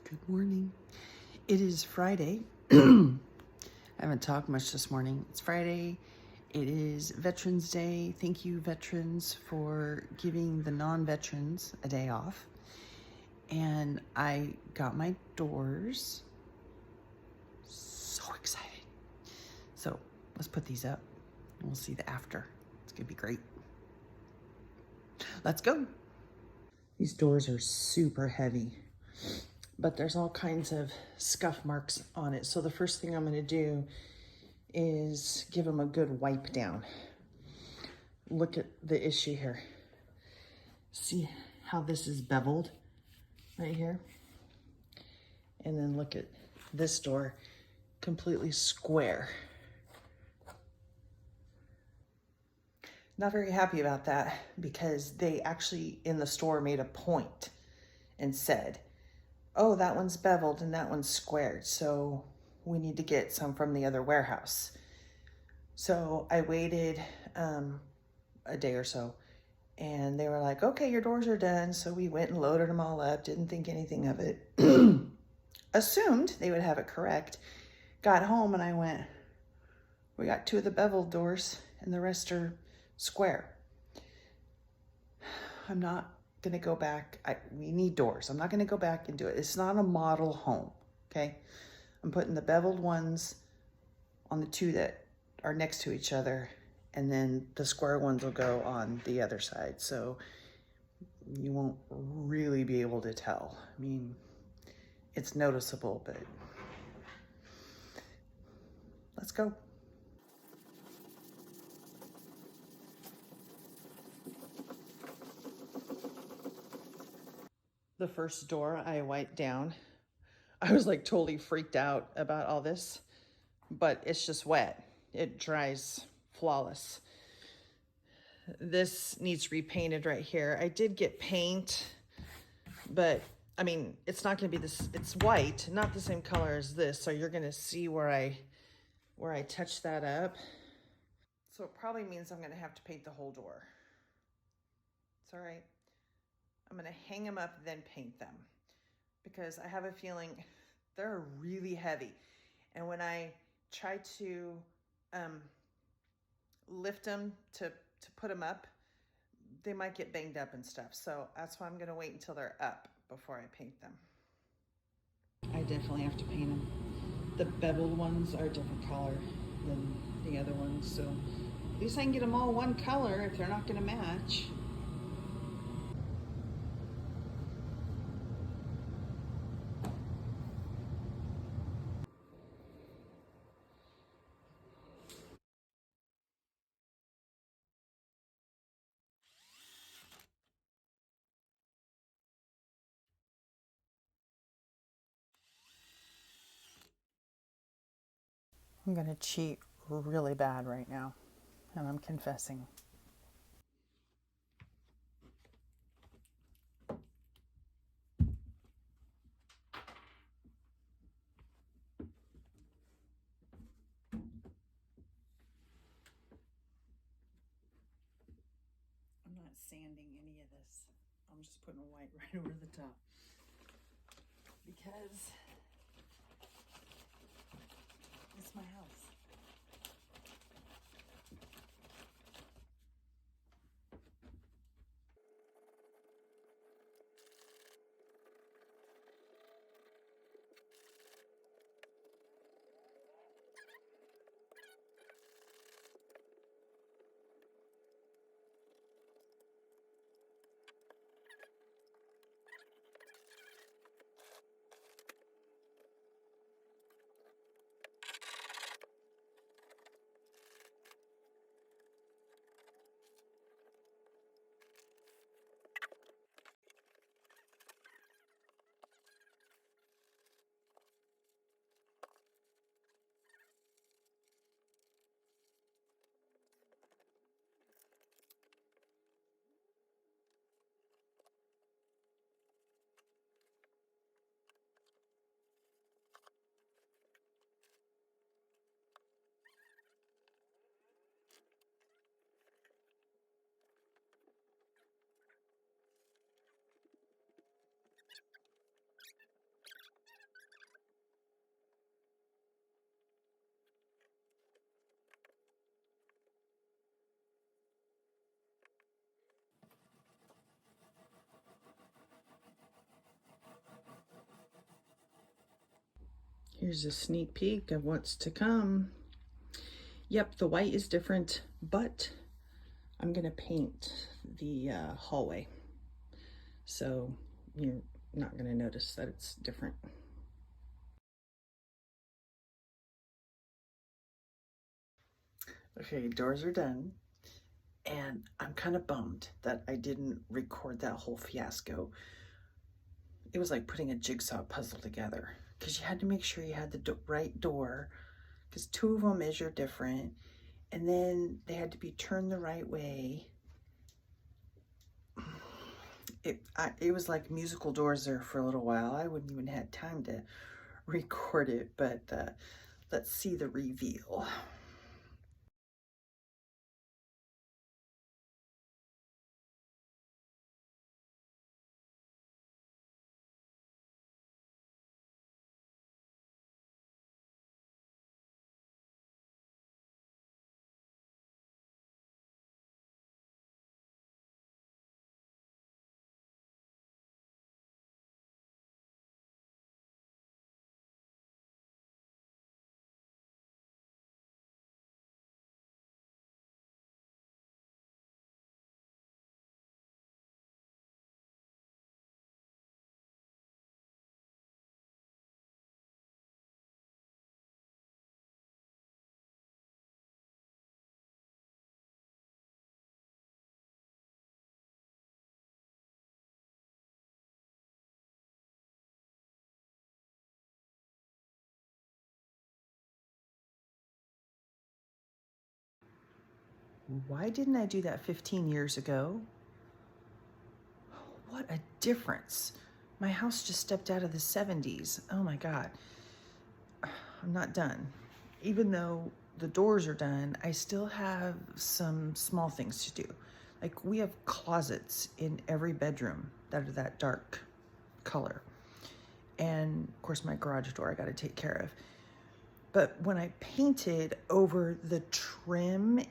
Good morning. It is Friday. I haven't talked much this morning. It's Friday. It is Veterans Day. Thank you, veterans, for giving the non-veterans a day off. And I got my doors. So excited. So let's put these up and we'll see the after. It's gonna be great. Let's go. These doors are super heavy, but there's all kinds of scuff marks on it. So the first thing I'm gonna do is give them a good wipe down. Look at the issue here. See how this is beveled right here? And then look at this door, completely square. Not very happy about that because they actually in the store made a point and said, oh, that one's beveled and that one's squared, so we need to get some from the other warehouse. So I waited a day or so and they were like, okay, your doors are done. So we went and loaded them all up, didn't think anything of it. Assumed they would have it correct. Got home and I went, we got 2 of the beveled doors and the rest are square. I'm not gonna go back. We need doors. I'm not gonna go back and do it. It's not a model home, okay? I'm putting the beveled ones on the 2 that are next to each other, and then the square ones will go on the other side. So you won't really be able to tell. I mean, it's noticeable, but let's go. The first door I wiped down, I was like totally freaked out about all this, but it's just wet. It dries flawless. This needs repainted right here. I did get paint, but I mean, it's not gonna be this, it's white, not the same color as this. So you're gonna see where I touch that up. So it probably means I'm gonna have to paint the whole door. It's all right. I'm gonna hang them up, then paint them because I have a feeling they're really heavy. And when I try to lift them to put them up, they might get banged up and stuff. So that's why I'm gonna wait until they're up before I paint them. I definitely have to paint them. The beveled ones are a different color than the other ones, so at least I can get them all one color if they're not gonna match. I'm gonna cheat really bad right now, and I'm confessing. I'm not sanding any of this. I'm just putting white right over the top because it's my house. Here's a sneak peek of what's to come. Yep, the white is different, but I'm gonna paint the hallway. So you're not gonna notice that it's different. Okay, doors are done. And I'm kind of bummed that I didn't record that whole fiasco. It was like putting a jigsaw puzzle together because you had to make sure you had the right door because two of them measure different, and then they had to be turned the right way. It was like musical doors there for a little while. I wouldn't even had time to record it, but let's see the reveal. Why didn't I do that 15 years ago? What a difference. My house just stepped out of the 70s. Oh my God. I'm not done. Even though the doors are done, I still have some small things to do. Like we have closets in every bedroom that are that dark color. And of course my garage door I got to take care of. But when I painted over the trim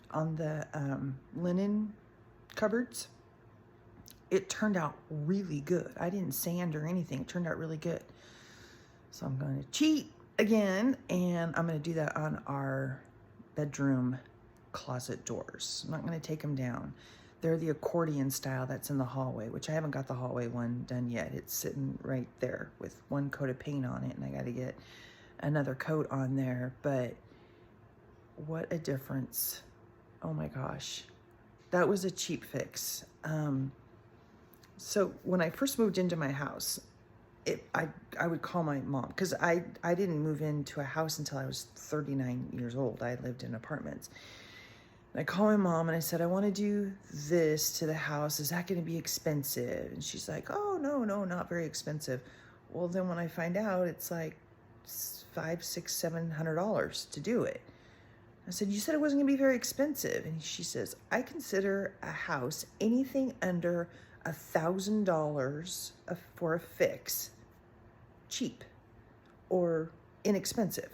on the linen cupboards, it turned out really good. I didn't sand or anything. It turned out really good. So I'm going to cheat again, and I'm going to do that on our bedroom closet doors. I'm not going to take them down. They're the accordion style that's in the hallway, which I haven't got the hallway one done yet. It's sitting right there with one coat of paint on it, and I got to get another coat on there. But what a difference. Oh my gosh. That was a cheap fix. So when I first moved into my house, I would call my mom because I didn't move into a house until I was 39 years old. I lived in apartments. And I called my mom and I said, I want to do this to the house. Is that going to be expensive? And she's like, oh, no, not very expensive. Well, then when I find out, it's like $500, $600, $700 to do it. I said, you said it wasn't going to be very expensive. And she says, I consider a house anything under $1,000 for a fix cheap or inexpensive.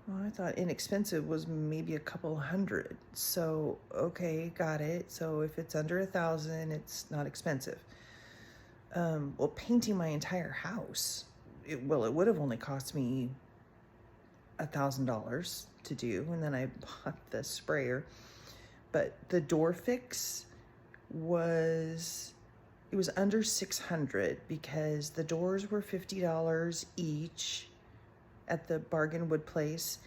Well, I thought inexpensive was maybe a couple hundred. So, okay, got it. So if it's under 1,000, it's not expensive. Well, painting my entire house, it would have only cost me $1,000 to do, and then I bought the sprayer. But the door fix was under 600 because the doors were $50 each at the bargain wood place,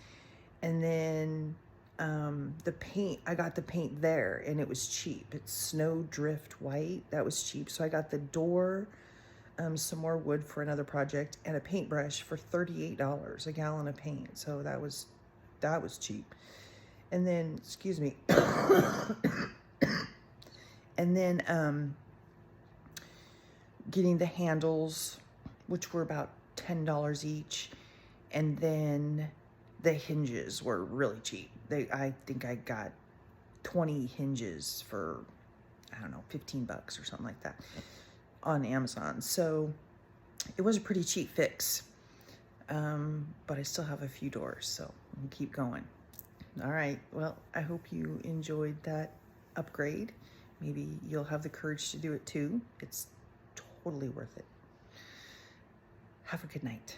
and then the paint, I got the paint there and it was cheap. It's snow drift white. That was cheap. So I got the door, some more wood for another project, and a paintbrush for $38, a gallon of paint. So that was cheap. And then, excuse me. And then getting the handles, which were about $10 each. And then the hinges were really cheap. I think I got 20 hinges for, I don't know, $15 or something like that on Amazon. So it was a pretty cheap fix. But I still have a few doors, so I'm gonna keep going. All right, well, I hope you enjoyed that upgrade. Maybe you'll have the courage to do it too. It's totally worth it. Have a good night.